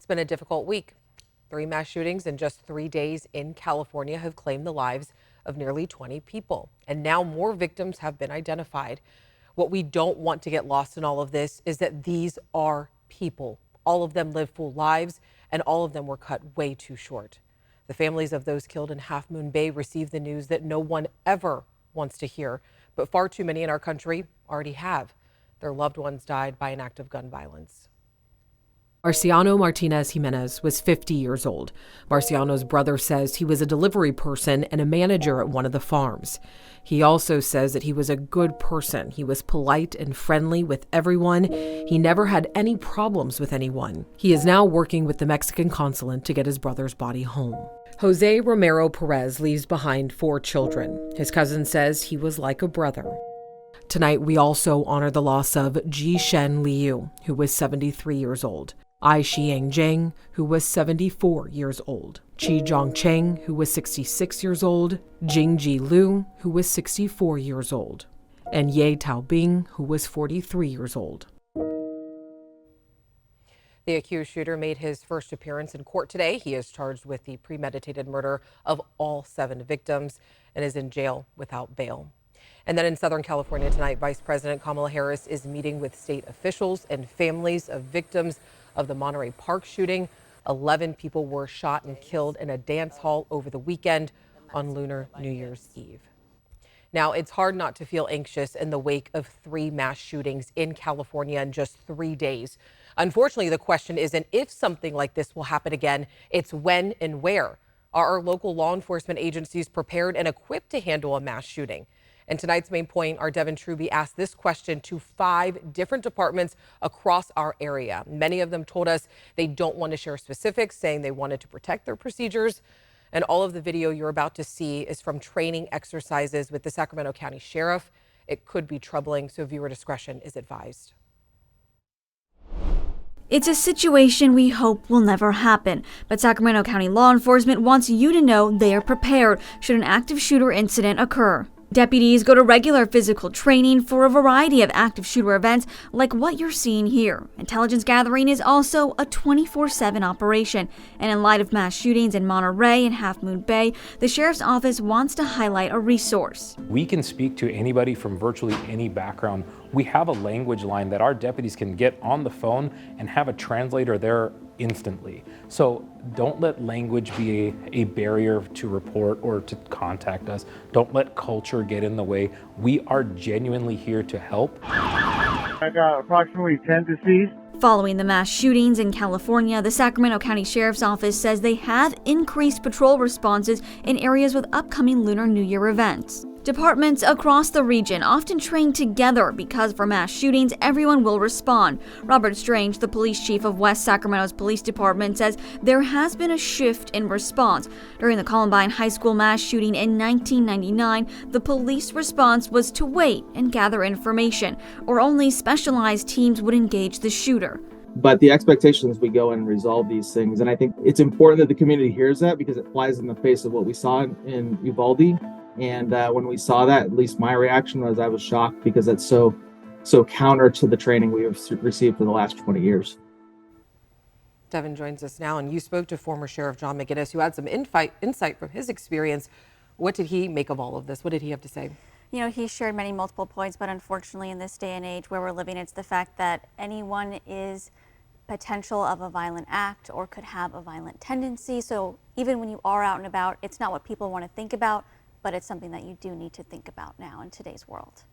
been a difficult week. 3 mass shootings in just 3 days in California have claimed the lives of nearly 20 people. And now more victims have been identified. What we don't want to get lost in all of this is that these are people. All of them live full lives, and all of them were cut way too short. The families of those killed in Half Moon Bay received the news that no one ever wants to hear, but far too many in our country already have. Their loved ones died by an act of gun violence. Marciano Martinez Jimenez was 50 years old. Marciano's brother says he was a delivery person and a manager at one of the farms. He also says that he was a good person. He was polite and friendly with everyone. He never had any problems with anyone. He is now working with the Mexican consulate to get his brother's body home. Jose Romero Perez leaves behind 4 children. His cousin says he was like a brother. Tonight, we also honor the loss of Ji-Shen Liu, who was 73 years old. Ai Xiang Zheng, who was 74 years old. Qi Zhongcheng, who was 66 years old. Jingji Liu, who was 64 years old. And Ye Taobing, who was 43 years old. The accused shooter made his first appearance in court today. He is charged with the premeditated murder of all 7 victims and is in jail without bail. And then in Southern California tonight, Vice President Kamala Harris is meeting with state officials and families of victims of the Monterey Park shooting. 11 people were shot and killed in a dance hall over the weekend on Lunar New Year's Eve. Now, it's hard not to feel anxious in the wake of 3 mass shootings in California in just 3 days. Unfortunately, the question isn't if something like this will happen again, it's when and where. Are our local law enforcement agencies prepared and equipped to handle a mass shooting? And tonight's main point, our Devin Truby asked this question to 5 different departments across our area. Many of them told us they don't want to share specifics, saying they wanted to protect their procedures. And all of the video you're about to see is from training exercises with the Sacramento County Sheriff. It could be troubling, so viewer discretion is advised. It's a situation we hope will never happen, but Sacramento County law enforcement wants you to know they are prepared should an active shooter incident occur. Deputies go to regular physical training for a variety of active shooter events like what you're seeing here. Intelligence gathering is also a 24/7 operation, and in light of mass shootings in Monterey and Half Moon Bay, the Sheriff's Office wants to highlight a resource. We can speak to anybody from virtually any background. We have a language line that our deputies can get on the phone and have a translator there instantly. So don't let language be a barrier to report or to contact us. Don't let culture get in the way. We are genuinely here to help. I got approximately 10 deceased. Following the mass shootings in California, the Sacramento County Sheriff's Office says they have increased patrol responses in areas with upcoming Lunar New Year events. Departments across the region often train together because for mass shootings, everyone will respond. Robert Strange, the police chief of West Sacramento's police department, says there has been a shift in response. During the Columbine High School mass shooting in 1999, the police response was to wait and gather information, or only specialized teams would engage the shooter. But the expectation is we go and resolve these things. And I think it's important that the community hears that because it flies in the face of what we saw in Uvalde. And when we saw that, at least my reaction was I was shocked because that's so counter to the training we have received for the last 20 years. Devin joins us now, and you spoke to former Sheriff John McGinnis, who had some insight from his experience. What did he make of all of this? What did he have to say? You know, he shared many multiple points, but unfortunately in this day and age where we're living, it's the fact that anyone is potential of a violent act or could have a violent tendency. So even when you are out and about, it's not what people want to think about, but it's something that you do need to think about now in today's world.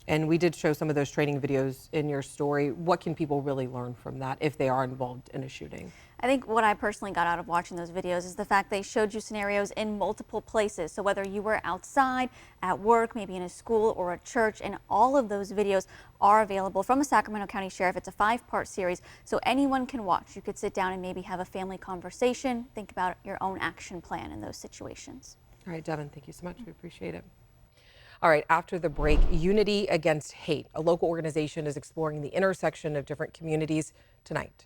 And we did show some of those training videos in your story. What can people really learn from that if they are involved in a shooting? I think what I personally got out of watching those videos is the fact they showed you scenarios in multiple places. So whether you were outside, at work, maybe in a school or a church, and all of those videos are available from the Sacramento County Sheriff. It's a 5-part series, so anyone can watch. You could sit down and maybe have a family conversation, think about your own action plan in those situations. All right, Devin, thank you so much. We appreciate it. All right, after the break, Unity Against Hate. A local organization is exploring the intersection of different communities tonight.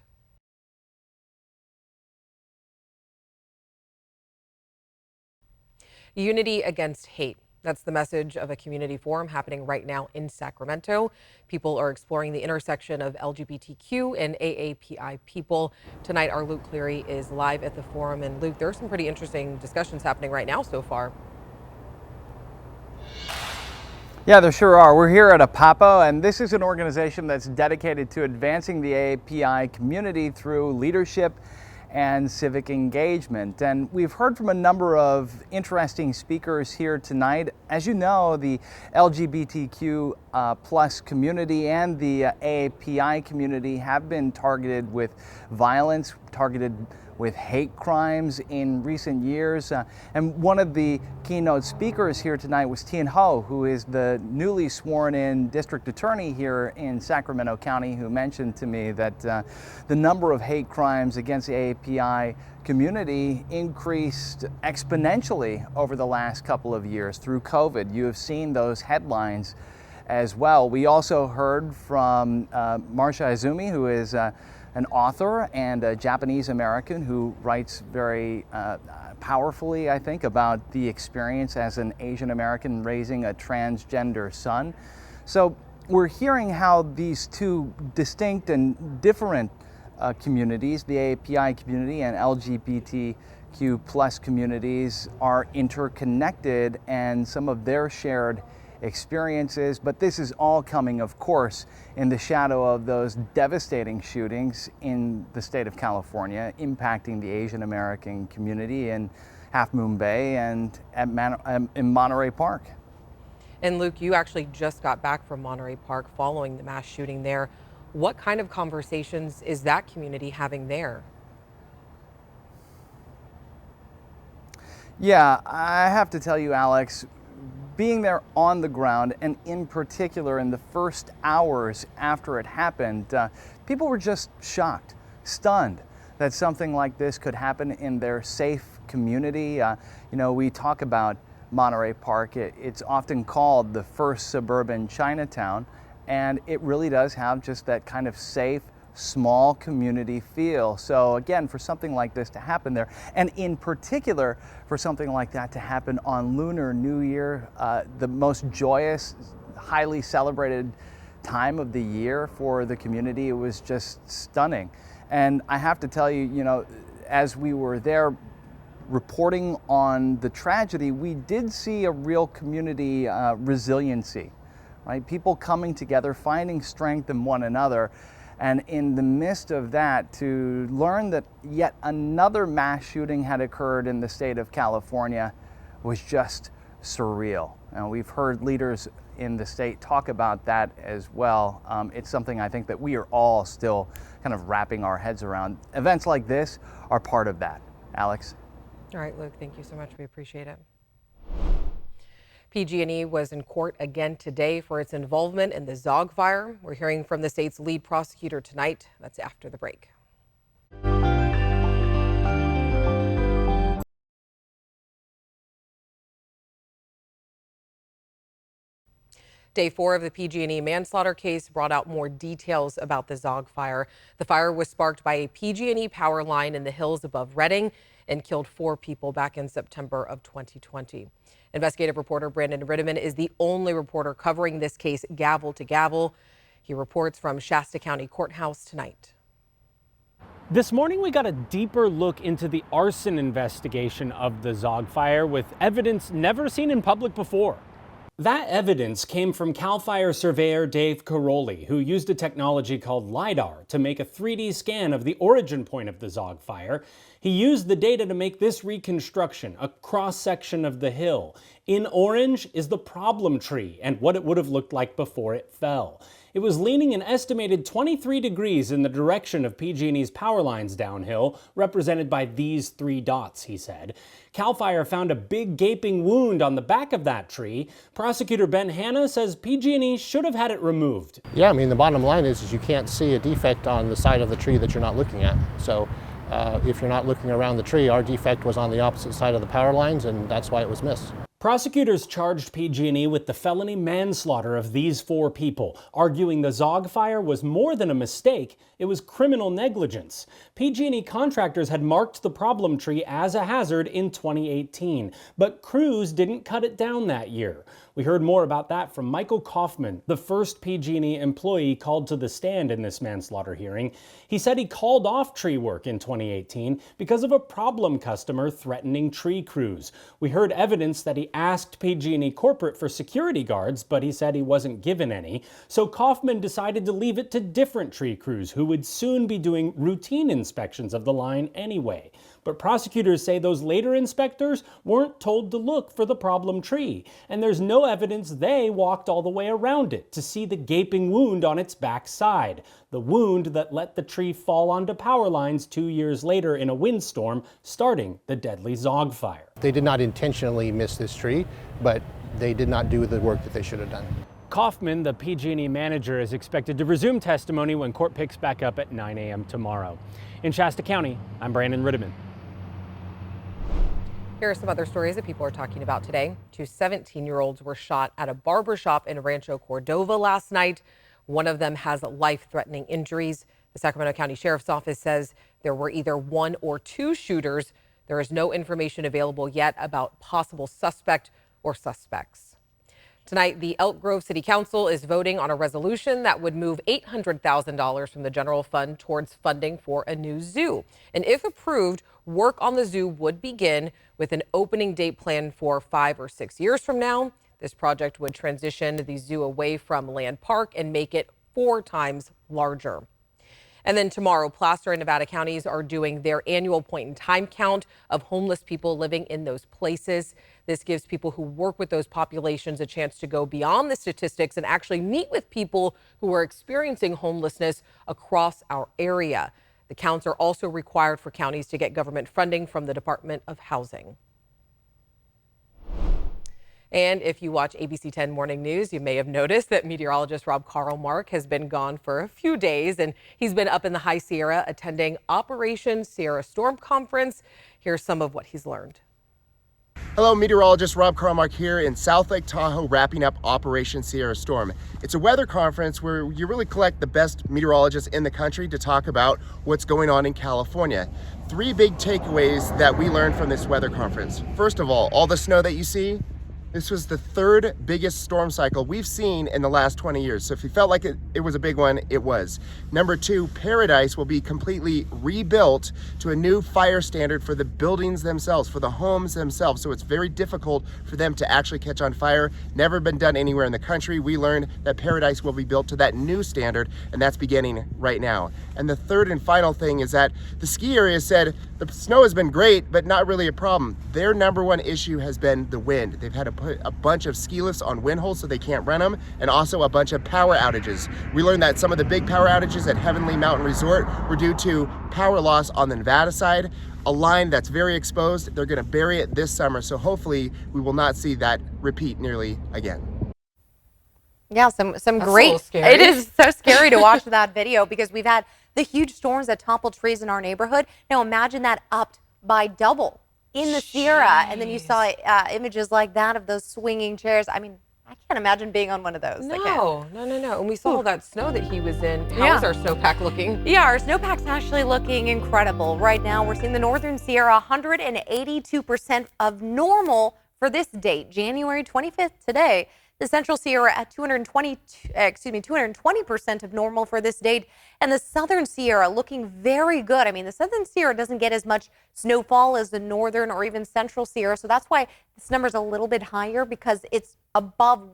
Unity Against Hate That's the message of a community forum happening right now in Sacramento. People are exploring the intersection of LGBTQ and AAPI people. Tonight, our Luke Cleary is live at the forum. And Luke, there are some pretty interesting discussions happening right now so far. Yeah, there sure are. We're here at APAPO, and this is an organization that's dedicated to advancing the AAPI community through leadership and civic engagement. And we've heard from a number of interesting speakers here tonight. As you know, the LGBTQ plus community and the AAPI community have been targeted with violence, targeted with hate crimes in recent years. And one of the keynote speakers here tonight was Tien Ho, who is the newly sworn in district attorney here in Sacramento County, who mentioned to me that the number of hate crimes against the AAPI community increased exponentially over the last couple of years through COVID. You have seen those headlines as well. We also heard from Marcia Izumi, who is an author and a Japanese American who writes very powerfully, I think, about the experience as an Asian American raising a transgender son. So we're hearing how these two distinct and different communities, the AAPI community and LGBTQ plus communities, are interconnected and some of their shared experiences, but this is all coming, of course, in the shadow of those devastating shootings in the state of California, impacting the Asian American community in Half Moon Bay and in Monterey Park. And Luke, you actually just got back from Monterey Park following the mass shooting there. What kind of conversations is that community having there? Yeah, I have to tell you, Alex, being there on the ground, and in particular in the first hours after it happened, people were just shocked, stunned that something like this could happen in their safe community. You know, we talk about Monterey Park. It's often called the first suburban Chinatown, and it really does have just that kind of safe, small community feel. So again, for something like this to happen there, and in particular for something like that to happen on Lunar New Year, the most joyous, highly celebrated time of the year for the community, it was just stunning. And I have to tell you, you know, as we were there reporting on the tragedy, we did see a real community resiliency, right? People coming together, finding strength in one another. And in the midst of that, to learn that yet another mass shooting had occurred in the state of California was just surreal. And we've heard leaders in the state talk about that as well. It's something I think that we are all still kind of wrapping our heads around. Events like this are part of that. Alex? All right, Luke, thank you so much. We appreciate it. PG&E was in court again today for its involvement in the Zogg fire. We're hearing from the state's lead prosecutor tonight. That's after the break. Day 4 of the PG&E manslaughter case brought out more details about the Zogg fire. The fire was sparked by a PG&E power line in the hills above Redding and killed 4 people back in September of 2020. Investigative reporter Brandon Ritteman is the only reporter covering this case gavel to gavel. He reports from Shasta County Courthouse tonight. This morning, we got a deeper look into the arson investigation of the Zogg fire with evidence never seen in public before. That evidence came from CAL FIRE surveyor Dave Caroli, who used a technology called LiDAR to make a 3D scan of the origin point of the Zogg fire. He used the data to make this reconstruction, a cross-section of the hill. In orange is the problem tree and what it would have looked like before it fell. It was leaning an estimated 23 degrees in the direction of PG&E's power lines downhill, represented by these 3 dots, he said. CAL FIRE found a big gaping wound on the back of that tree. Prosecutor Ben Hanna says PG&E should have had it removed. Yeah, I mean, the bottom line is you can't see a defect on the side of the tree that you're not looking at. So if you're not looking around the tree, our defect was on the opposite side of the power lines, and that's why it was missed. Prosecutors charged PG&E with the felony manslaughter of these 4 people, arguing the Zog fire was more than a mistake, it was criminal negligence. PG&E contractors had marked the problem tree as a hazard in 2018, but crews didn't cut it down that year. We heard more about that from Michael Kaufman, the first PG&E employee called to the stand in this manslaughter hearing. He said he called off tree work in 2018 because of a problem customer threatening tree crews. We heard evidence that he asked PG&E corporate for security guards, but he said he wasn't given any. So Kaufman decided to leave it to different tree crews who would soon be doing routine inspections of the line anyway. But prosecutors say those later inspectors weren't told to look for the problem tree, and there's no evidence they walked all the way around it to see the gaping wound on its back side, the wound that let the tree fall onto power lines 2 years later in a windstorm, starting the deadly Zog fire. They did not intentionally miss this tree, but they did not do the work that they should have done. Kaufman, the PG&E manager, is expected to resume testimony when court picks back up at 9 a.m. tomorrow. In Shasta County, I'm Brandon Rittiman. Here are some other stories that people are talking about today. 2 17-year-olds were shot at a barbershop in Rancho Cordova last night. One of them has life-threatening injuries. The Sacramento County Sheriff's Office says there were either 1 or 2 shooters. There is no information available yet about possible suspect or suspects. Tonight, the Elk Grove City Council is voting on a resolution that would move $800,000 from the general fund towards funding for a new zoo. And if approved, work on the zoo would begin with an opening date planned for 5 or 6 years from now. This project would transition the zoo away from Land Park and make it 4 times larger. And then tomorrow, Placer and Nevada counties are doing their annual point in time count of homeless people living in those places. This gives people who work with those populations a chance to go beyond the statistics and actually meet with people who are experiencing homelessness across our area. The counts are also required for counties to get government funding from the Department of Housing. And if you watch ABC 10 Morning News, you may have noticed that meteorologist Rob Carl-Mark has been gone for a few days, and he's been up in the High Sierra attending Operation Sierra Storm Conference. Here's some of what he's learned. Hello, meteorologist Rob Carl-Mark here in South Lake Tahoe, wrapping up Operation Sierra Storm. It's a weather conference where you really collect the best meteorologists in the country to talk about what's going on in California. 3 big takeaways that we learned from this weather conference. First of all the snow that you see, this was the 3rd biggest storm cycle we've seen in the last 20 years. So if you felt like it was a big one, it was. Number 2, Paradise will be completely rebuilt to a new fire standard for the buildings themselves, for the homes themselves. So it's very difficult for them to actually catch on fire. Never been done anywhere in the country. We learned that Paradise will be built to that new standard, and that's beginning right now. And the 3rd and final thing is that the ski area said the snow has been great, but not really a problem. Their number 1 issue has been the wind. They've had to put a bunch of ski lifts on wind holes so they can't run them, and also a bunch of power outages. We learned that some of the big power outages at Heavenly Mountain Resort were due to power loss on the Nevada side. A line that's very exposed, they're gonna bury it this summer, so hopefully we will not see that repeat nearly again. Yeah, some That's great. scary. It is so scary to watch that video because we've had the huge storms that toppled trees in our neighborhood. Now imagine that upped by double in the Sierra, and then you saw images like that of those swinging chairs. I mean, I can't imagine being on one of those. No. And we saw that snow that he was in. How is our snowpack looking? Yeah, our snowpack's actually looking incredible. Right now, we're seeing the Northern Sierra 182% of normal for this date, January 25th today. The Central Sierra at 220% of normal for this date. And the Southern Sierra looking very good. I mean, the Southern Sierra doesn't get as much snowfall as the Northern or even Central Sierra. So that's why this number is a little bit higher, because it's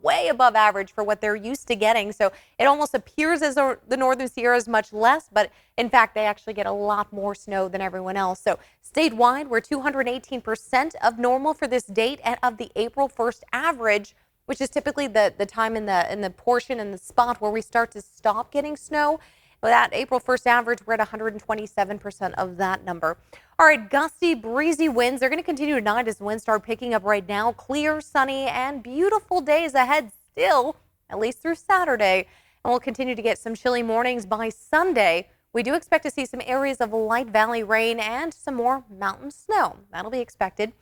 way above average for what they're used to getting. So it almost appears as though the Northern Sierra is much less, but in fact, they actually get a lot more snow than everyone else. So statewide, we're 218% of normal for this date and of the April 1st average, which is typically the time in the portion and the spot where we start to stop getting snow. With that April 1st average, we're at 127% of that number. All right, gusty, breezy winds. They're going to continue tonight as winds start picking up right now. Clear, sunny, and beautiful days ahead still, at least through Saturday. And we'll continue to get some chilly mornings by Sunday. We do expect to see some areas of light valley rain and some more mountain snow. That'll be expected.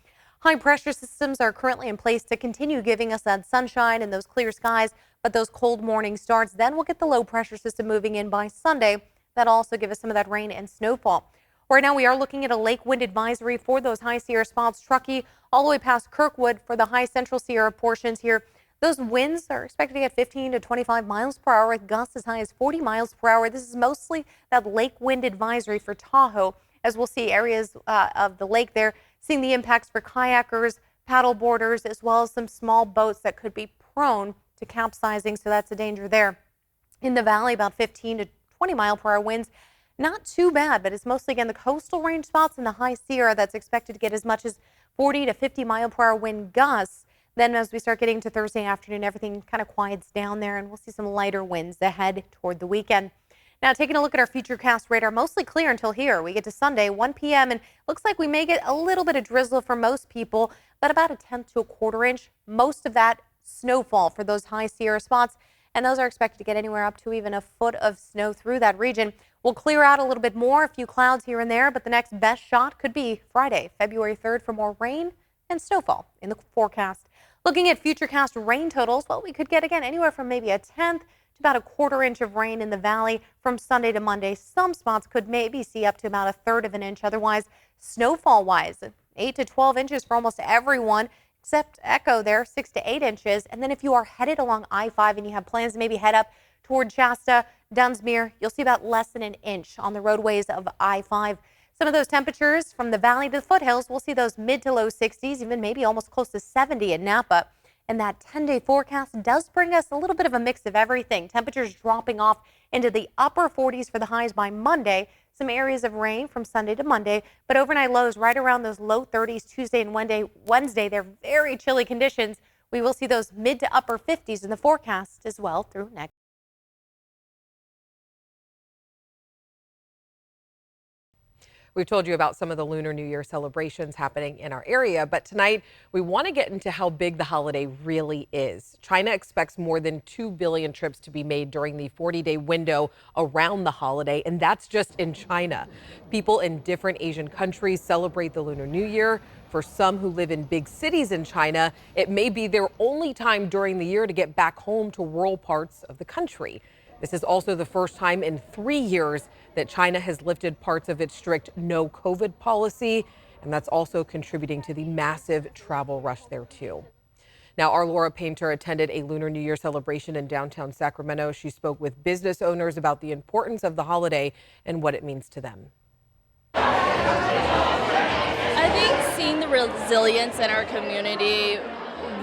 High pressure systems are currently in place to continue giving us that sunshine and those clear skies, but those cold morning starts. Then we'll get the low pressure system moving in by Sunday. That'll also give us some of that rain and snowfall. Right now, we are looking at a lake wind advisory for those high Sierra spots, Truckee, all the way past Kirkwood for the high Central Sierra portions here. Those winds are expected to get 15 to 25 miles per hour with gusts as high as 40 miles per hour. This is mostly that lake wind advisory for Tahoe, as we'll see areas of the lake there, seeing the impacts for kayakers, paddle boarders, as well as some small boats that could be prone to capsizing. So that's a danger there. In the valley, about 15 to 20 mile per hour winds. Not too bad, but it's mostly, again, the coastal range spots in the high Sierra that's expected to get as much as 40 to 50 mile per hour wind gusts. Then as we start getting to Thursday afternoon, everything kind of quiets down there, and we'll see some lighter winds ahead toward the weekend. Now, taking a look at our Futurecast radar, mostly clear until here. We get to Sunday, 1 p.m., and looks like we may get a little bit of drizzle for most people, but about a tenth to a quarter inch. Most of that snowfall for those high Sierra spots, and those are expected to get anywhere up to even a foot of snow through that region. We'll clear out a little bit more, a few clouds here and there, but the next best shot could be Friday, February 3rd, for more rain and snowfall in the forecast. Looking at Futurecast rain totals, well, we could get, again, anywhere from maybe a tenth to about a quarter inch of rain in the valley from Sunday to Monday. Some spots could maybe see up to about a third of an inch. Otherwise, snowfall-wise, 8 to 12 inches for almost everyone, except Echo there, 6 to 8 inches. And then if you are headed along I-5 and you have plans to maybe head up toward Shasta, Dunsmuir, you'll see about less than an inch on the roadways of I-5. Some of those temperatures from the valley to the foothills, we'll see those mid to low 60s, even maybe almost close to 70 in Napa. And that 10-day forecast does bring us a little bit of a mix of everything. Temperatures dropping off into the upper 40s for the highs by Monday. Some areas of rain from Sunday to Monday, but overnight lows right around those low 30s Tuesday and Wednesday. They're very chilly conditions. We will see those mid to upper 50s in the forecast as well through next. We've told you about some of the Lunar New Year celebrations happening in our area, but tonight we want to get into how big the holiday really is. China expects more than 2 billion trips to be made during the 40-day window around the holiday, and that's just in China. People in different Asian countries celebrate the Lunar New Year. For some who live in big cities in China, it may be their only time during the year to get back home to rural parts of the country. This is also the first time in 3 years that China has lifted parts of its strict no COVID policy, and that's also contributing to the massive travel rush there too. Now, our Laura Painter attended a Lunar New Year celebration in downtown Sacramento. She spoke with business owners about the importance of the holiday and what it means to them. I think seeing the resilience in our community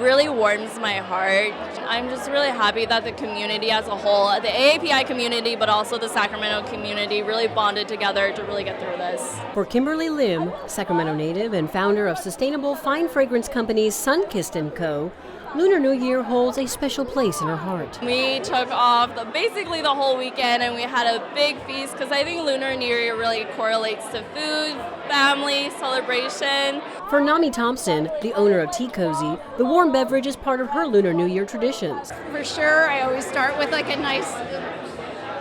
really warms my heart. I'm just really happy that the community as a whole, the AAPI community, but also the Sacramento community, really bonded together to really get through this. For Kimberly Lim, Sacramento native and founder of sustainable fine fragrance company Sunkist & Co., Lunar New Year holds a special place in her heart. We took off basically the whole weekend and we had a big feast because I think Lunar New Year really correlates to food, family, celebration. For Nami Thompson, the owner of Tea Cozy, the warm beverage is part of her Lunar New Year traditions. For sure, I always start with like a nice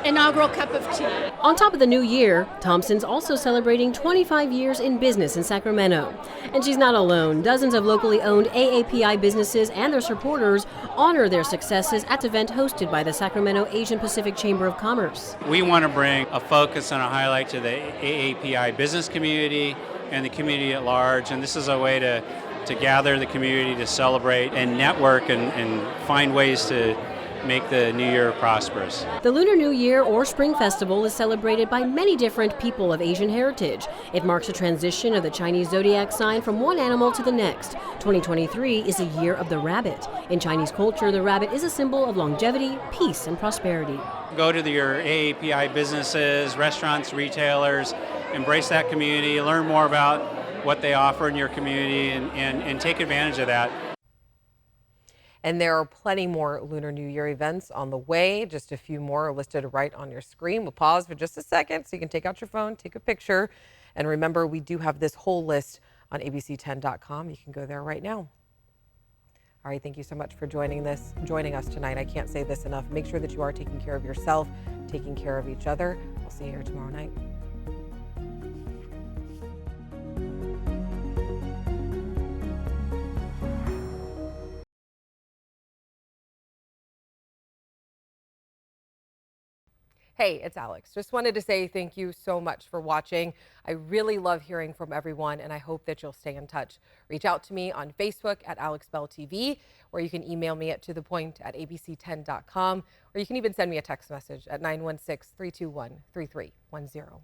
inaugural cup of tea. On top of the new year, Thompson's also celebrating 25 years in business in Sacramento. And she's not alone. Dozens of locally owned AAPI businesses and their supporters honor their successes at the event hosted by the Sacramento Asian Pacific Chamber of Commerce. We want to bring a focus and a highlight to the AAPI business community and the community at large, and this is a way to gather the community to celebrate and network and find ways to make the new year prosperous. The Lunar New Year or Spring Festival is celebrated by many different people of Asian heritage. It marks a transition of the Chinese zodiac sign from one animal to the next. 2023 is a year of the rabbit. In Chinese culture, the rabbit is a symbol of longevity, peace, and prosperity. Go to your AAPI businesses, restaurants, retailers, embrace that community, learn more about what they offer in your community, and take advantage of that. And there are plenty more Lunar New Year events on the way. Just a few more are listed right on your screen. We'll pause for just a second so you can take out your phone, take a picture. And remember, we do have this whole list on abc10.com. You can go there right now. All right, thank you so much for joining us tonight. I can't say this enough. Make sure that you are taking care of yourself, taking care of each other. We'll see you here tomorrow night. Hey, it's Alex. Just wanted to say thank you so much for watching. I really love hearing from everyone, and I hope that you'll stay in touch. Reach out to me on Facebook at AlexBellTV, or you can email me at tothepoint@abc10.com, or you can even send me a text message at 916-321-3310.